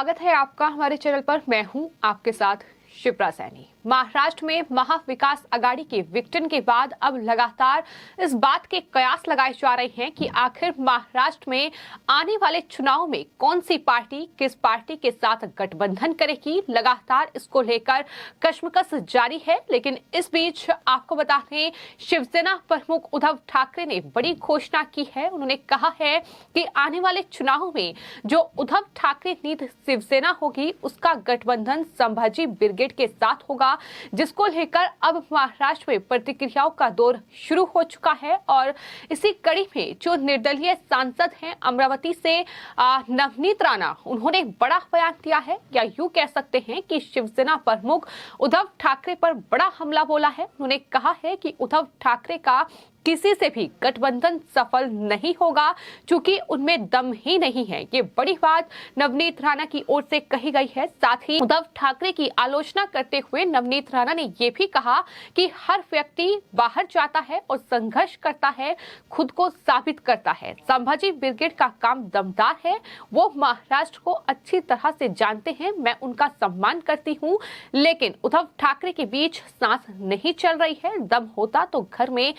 स्वागत है आपका हमारे चैनल पर। मैं हूं आपके साथ शिप्रा सैनी। महाराष्ट्र में महाविकास आघाड़ी के विघटन के बाद अब लगातार इस बात के कयास लगाए जा रहे हैं कि आखिर महाराष्ट्र में आने वाले चुनाव में कौन सी पार्टी किस पार्टी के साथ गठबंधन करेगी। लगातार इसको लेकर कश्मकश जारी है। लेकिन इस बीच आपको बता दें, शिवसेना प्रमुख उद्धव ठाकरे ने बड़ी घोषणा की है। उन्होंने कहा है कि आने वाले चुनाव में जो उद्धव ठाकरे नीति शिवसेना होगी उसका गठबंधन संभाजी ब्रिगेड के साथ होगा, जिसको लेकर अब महाराष्ट्र में प्रतिक्रियाओं का दौर शुरू हो चुका है। और इसी कड़ी में जो निर्दलीय सांसद हैं अमरावती से नवनीत राणा, उन्होंने बड़ा बयान दिया है, या यूं कह सकते हैं कि शिवसेना प्रमुख उद्धव ठाकरे पर बड़ा हमला बोला है। उन्होंने कहा है कि उद्धव ठाकरे का किसी से भी गठबंधन सफल नहीं होगा, क्योंकि उनमें दम ही नहीं है। ये बड़ी बात नवनीत राणा की ओर से कही गई है। साथ ही उद्धव ठाकरे की आलोचना करते हुए नवनीत राणा ने ये भी कहा कि हर व्यक्ति बाहर जाता है और संघर्ष करता है, खुद को साबित करता है। संभाजी ब्रिगेड का काम दमदार है, वो महाराष्ट्र को अच्छी तरह से जानते हैं। मैं उनका सम्मान करती हूँ, लेकिन उद्धव ठाकरे के बीच सांस नहीं चल रही है। दम होता तो घर में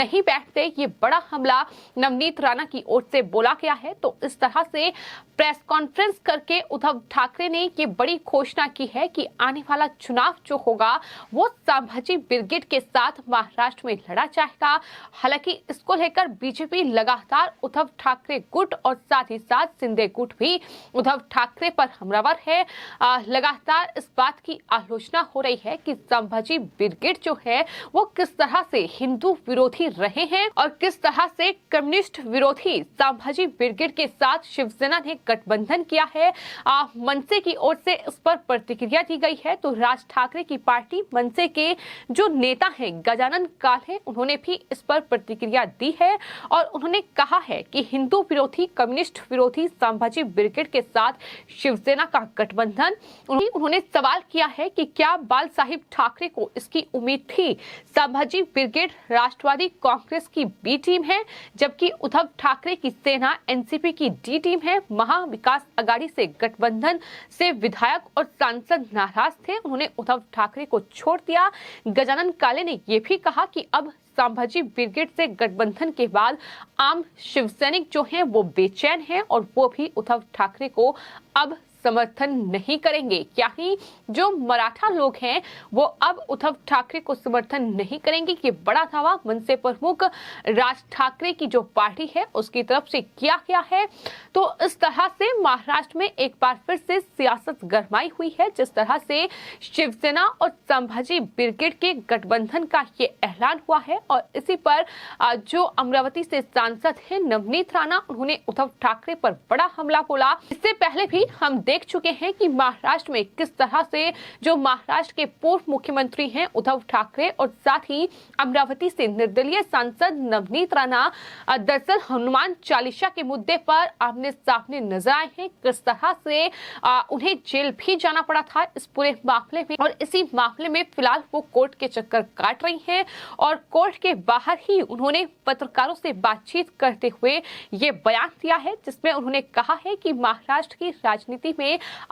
नहीं बैठते। ये बड़ा हमला नवनीत राणा की ओर से बोला गया है। तो इस तरह से प्रेस कॉन्फ्रेंस करके उद्धव ठाकरे ने ये बड़ी घोषणा की है कि आने वाला चुनाव जो होगा वो संभाजी ब्रिगेड के साथ महाराष्ट्र में लड़ा जाएगा। हालांकि इसको लेकर बीजेपी लगातार उद्धव ठाकरे गुट और साथ ही साथ शिंदे गुट भी उद्धव ठाकरे पर हमलावर है। लगातार इस बात की आलोचना हो रही है कि संभाजी ब्रिगेड जो है वो किस तरह से हिंदू विरोधी रहे हैं और किस तरह से कम्युनिस्ट विरोधी संभाजी ब्रिगेड के साथ शिवसेना ने गठबंधन किया है। मनसे की ओर से इस पर प्रतिक्रिया दी गई है। तो राज ठाकरे की पार्टी मनसे के जो नेता हैं गजानन काले, उन्होंने भी इस पर प्रतिक्रिया दी है और उन्होंने कहा है कि हिंदू विरोधी कम्युनिस्ट विरोधी संभाजी ब्रिगेड के साथ शिवसेना का गठबंधन। उन्होंने सवाल किया है कि क्या बाल साहिब ठाकरे को इसकी उम्मीद थी। संभाजी ब्रिगेड राष्ट्रवादी कांग्रेस की बी टीम है, जबकि उद्धव ठाकरे की सेना एनसीपी की डी टीम है। महाविकास आघाड़ी से गठबंधन से विधायक और सांसद नाराज थे, उन्होंने उद्धव ठाकरे को छोड़ दिया। गजानन काले ने यह भी कहा कि अब संभाजी ब्रिगेड से गठबंधन के बाद आम शिवसैनिक जो हैं वो बेचैन हैं और वो भी उद्धव ठाकरे को अब समर्थन नहीं करेंगे। क्या ही जो मराठा लोग हैं वो अब उद्धव ठाकरे को समर्थन नहीं करेंगे। ये बड़ा दावा मनसे प्रमुख राज ठाकरे की जो पार्टी है उसकी तरफ से किया गया है। तो इस तरह से महाराष्ट्र में एक बार फिर से सियासत गरमाई हुई है, जिस तरह से शिवसेना और संभाजी ब्रिगेड के गठबंधन का ये ऐलान हुआ है। और इसी पर जो अमरावती से सांसद है नवनीत राणा, उन्होंने उद्धव ठाकरे पर बड़ा हमला बोला। इससे पहले भी हम देख चुके हैं कि महाराष्ट्र में किस तरह से जो महाराष्ट्र के पूर्व मुख्यमंत्री हैं उद्धव ठाकरे और साथ ही अमरावती से निर्दलीय सांसद नवनीत राणा दरअसल हनुमान चालीसा के मुद्दे पर आमने सामने नजर आए हैं। किस तरह से उन्हें जेल भी जाना पड़ा था इस पूरे मामले में, और इसी मामले में फिलहाल वो कोर्ट के चक्कर काट रही हैं। और कोर्ट के बाहर ही उन्होंने पत्रकारों से बातचीत करते हुए ये बयान दिया है, जिसमें उन्होंने कहा है कि महाराष्ट्र की राजनीति में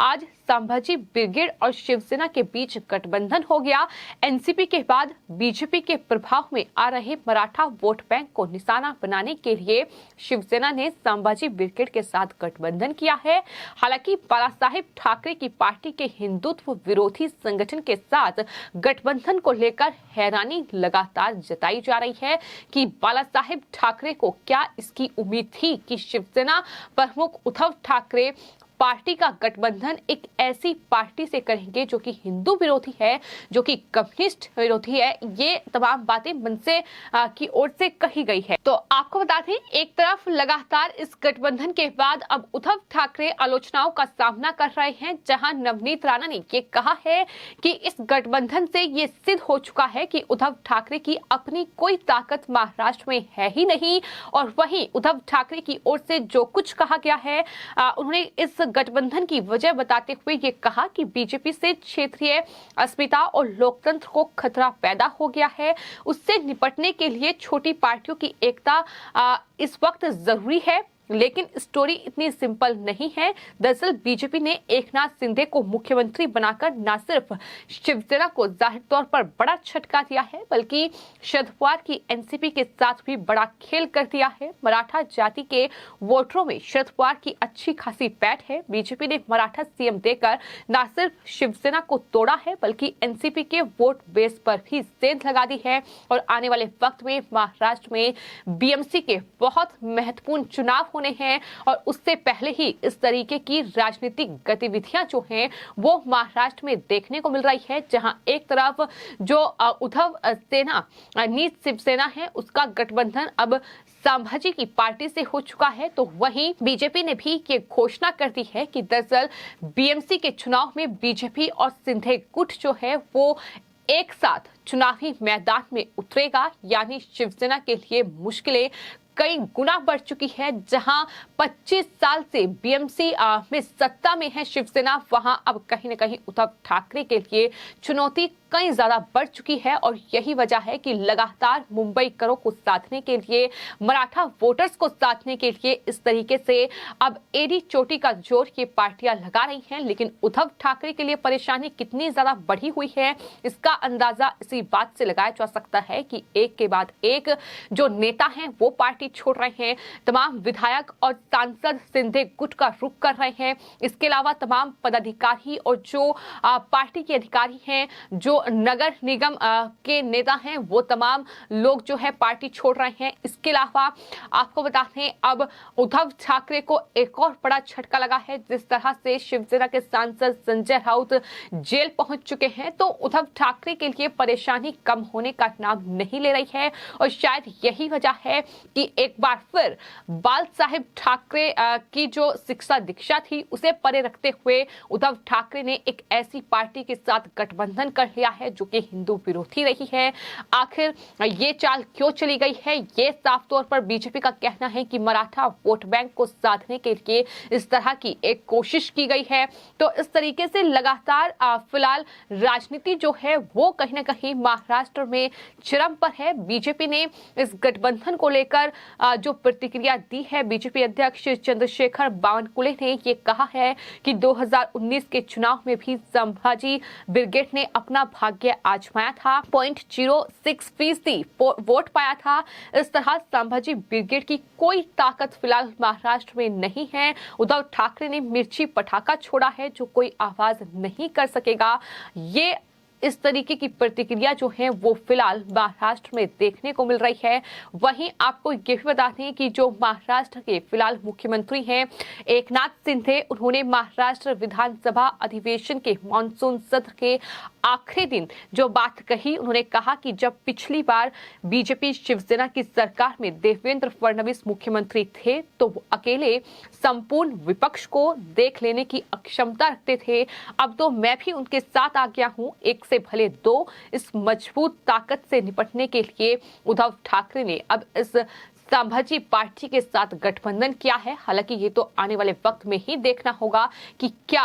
आज संभाजी ब्रिगेड और शिवसेना के बीच गठबंधन हो गया। एनसीपी के बाद बीजेपी के प्रभाव में आ रहे मराठा वोट बैंक को निशाना बनाने के लिए शिवसेना ने संभाजी ब्रिगेड के साथ गठबंधन किया है। हालांकि बाला साहिब ठाकरे की पार्टी के हिंदुत्व विरोधी संगठन के साथ गठबंधन को लेकर हैरानी लगातार जताई जा रही है कि बाला साहिब ठाकरे को क्या इसकी उम्मीद थी कि शिवसेना प्रमुख उद्धव ठाकरे पार्टी का गठबंधन एक ऐसी पार्टी से करेंगे जो कि हिंदू विरोधी है, जो कि कम्युनिस्ट विरोधी है। ये तमाम बातें मनसे की ओर से कही गई है। तो आपको बता दें, एक तरफ लगातार इस गठबंधन के बाद अब उद्धव ठाकरे आलोचनाओं का सामना कर रहे हैं, जहां नवनीत राणा ने ये कहा है कि इस गठबंधन से ये सिद्ध हो चुका है कि उद्धव ठाकरे की अपनी कोई ताकत महाराष्ट्र में है ही नहीं। और वहीं उद्धव ठाकरे की ओर से जो कुछ कहा गया है, उन्होंने इस गठबंधन की वजह बताते हुए ये कहा कि बीजेपी से क्षेत्रीय अस्मिता और लोकतंत्र को खतरा पैदा हो गया है। उससे निपटने के लिए छोटी पार्टियों की एकता इस वक्त जरूरी है। लेकिन स्टोरी इतनी सिंपल नहीं है। दरअसल बीजेपी ने एकनाथ शिंदे को मुख्यमंत्री बनाकर न सिर्फ शिवसेना को जाहिर तौर पर बड़ा झटका दिया है, बल्कि शरद पवार की एनसीपी के साथ भी बड़ा खेल कर दिया है। मराठा जाति के वोटरों में शरद पवार की अच्छी खासी पैठ है। बीजेपी ने मराठा सीएम देकर न सिर्फ शिवसेना को तोड़ा है, बल्कि एनसीपी के वोट बेस पर भी सेंध लगा दी है। और आने वाले वक्त में महाराष्ट्र में बीएमसी के बहुत महत्वपूर्ण चुनाव होने हैं और उससे पहले ही इस तरीके की राजनीतिक गतिविधियां जो हैं वो महाराष्ट्र में देखने को मिल रही है, जहां एक तरफ जो उद्धव सेना नीत शिवसेना है उसका गठबंधन अब संभाजी की पार्टी से हो चुका है, तो वहीं बीजेपी ने भी ये घोषणा कर दी है कि दरअसल बीएमसी के चुनाव में बीजेपी और सिंधे गुट जो है वो एक साथ चुनावी मैदान में उतरेगा। यानी शिवसेना के लिए मुश्किलें कई गुना बढ़ चुकी है। जहां 25 साल से बीएमसी में सत्ता में है शिवसेना, वहां अब कहीं न कहीं उद्धव ठाकरे के लिए चुनौती कई ज्यादा बढ़ चुकी है। और यही वजह है कि लगातार मुंबई करों को साधने के लिए, मराठा वोटर्स को साधने के लिए इस तरीके से अब एडी चोटी का जोर ये पार्टियां लगा रही हैं। लेकिन उद्धव ठाकरे के लिए परेशानी कितनी ज्यादा बढ़ी हुई है इसका अंदाजा इसी बात से लगाया जा सकता है कि एक के बाद एक जो नेता हैं वो पार्टी छोड़ रहे हैं। तमाम विधायक और सांसद सिंधे गुट का रुख कर रहे हैं। इसके अलावा तमाम पदाधिकारी और जो पार्टी के अधिकारी हैं, जो नगर निगम के नेता हैं, वो तमाम लोग जो है पार्टी छोड़ रहे हैं। इसके अलावा आपको बता दें अब उद्धव ठाकरे को एक और बड़ा झटका लगा है। जिस तरह से शिवसेना के सांसद संजय राउत जेल पहुंच चुके हैं, तो उद्धव ठाकरे के लिए परेशानी कम होने का नाम नहीं ले रही है। और शायद यही वजह है कि एक बार फिर बाल साहेब ठाकरे की जो शिक्षा दीक्षा थी उसे परे रखते हुए उद्धव ठाकरे ने एक ऐसी पार्टी के साथ गठबंधन कर लिया है जो कि हिंदू विरोधी रही है। आखिर ये चाल क्यों चली गई है, ये साफ तौर पर बीजेपी का कहना है कि मराठा वोट बैंक को साधने के लिए इस तरह की एक कोशिश की गई है। तो इस तरीके से लगातार फिलहाल राजनीति जो है वो कहीं ना कहीं महाराष्ट्र में चरम पर है। बीजेपी ने इस गठबंधन को लेकर जो प्रतिक्रिया दी है, बीजेपी अध्यक्ष चंद्रशेखर बावनकुले ने ये कहा है कि 2019 के चुनाव में भी संभाजी ब्रिगेड ने अपना भाग्य आजमाया था, 0.06% वोट पाया था। इस तरह संभाजी ब्रिगेड की कोई ताकत फिलहाल महाराष्ट्र में नहीं है। उद्धव ठाकरे ने मिर्ची पटाखा छोड़ा है जो कोई आवाज नहीं कर सकेगा। ये इस तरीके की प्रतिक्रिया जो है वो फिलहाल महाराष्ट्र में देखने को मिल रही है। वहीं आपको ये भी बता दें कि जो महाराष्ट्र के फिलहाल मुख्यमंत्री हैं एकनाथ शिंदे, उन्होंने महाराष्ट्र विधानसभा अधिवेशन के मानसून सत्र के आखिरी दिन जो बात कही, उन्होंने कहा कि जब पिछली बार बीजेपी शिवसेना की सरकार में देवेंद्र फडणवीस मुख्यमंत्री थे तो वो अकेले संपूर्ण विपक्ष को देख लेने की अक्षमता रखते थे। अब तो मैं भी उनके साथ आ गया हूं, एक से भले दो। इस मजबूत ताकत से निपटने के लिए उद्धव ठाकरे ने अब इस संभाजी पार्टी के साथ गठबंधन किया है। हालांकि ये तो आने वाले वक्त में ही देखना होगा कि क्या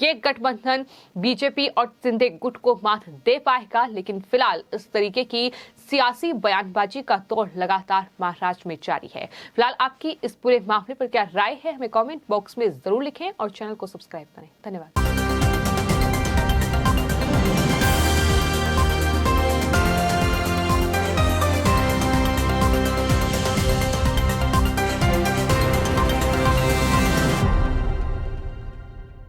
ये गठबंधन बीजेपी और सिंधे गुट को मात दे पाएगा। लेकिन फिलहाल इस तरीके की सियासी बयानबाजी का दौर लगातार महाराष्ट्र में जारी है। फिलहाल आपकी इस पूरे मामले पर क्या राय है, हमें कमेंट बॉक्स में जरूर लिखें और चैनल को सब्सक्राइब करें। धन्यवाद।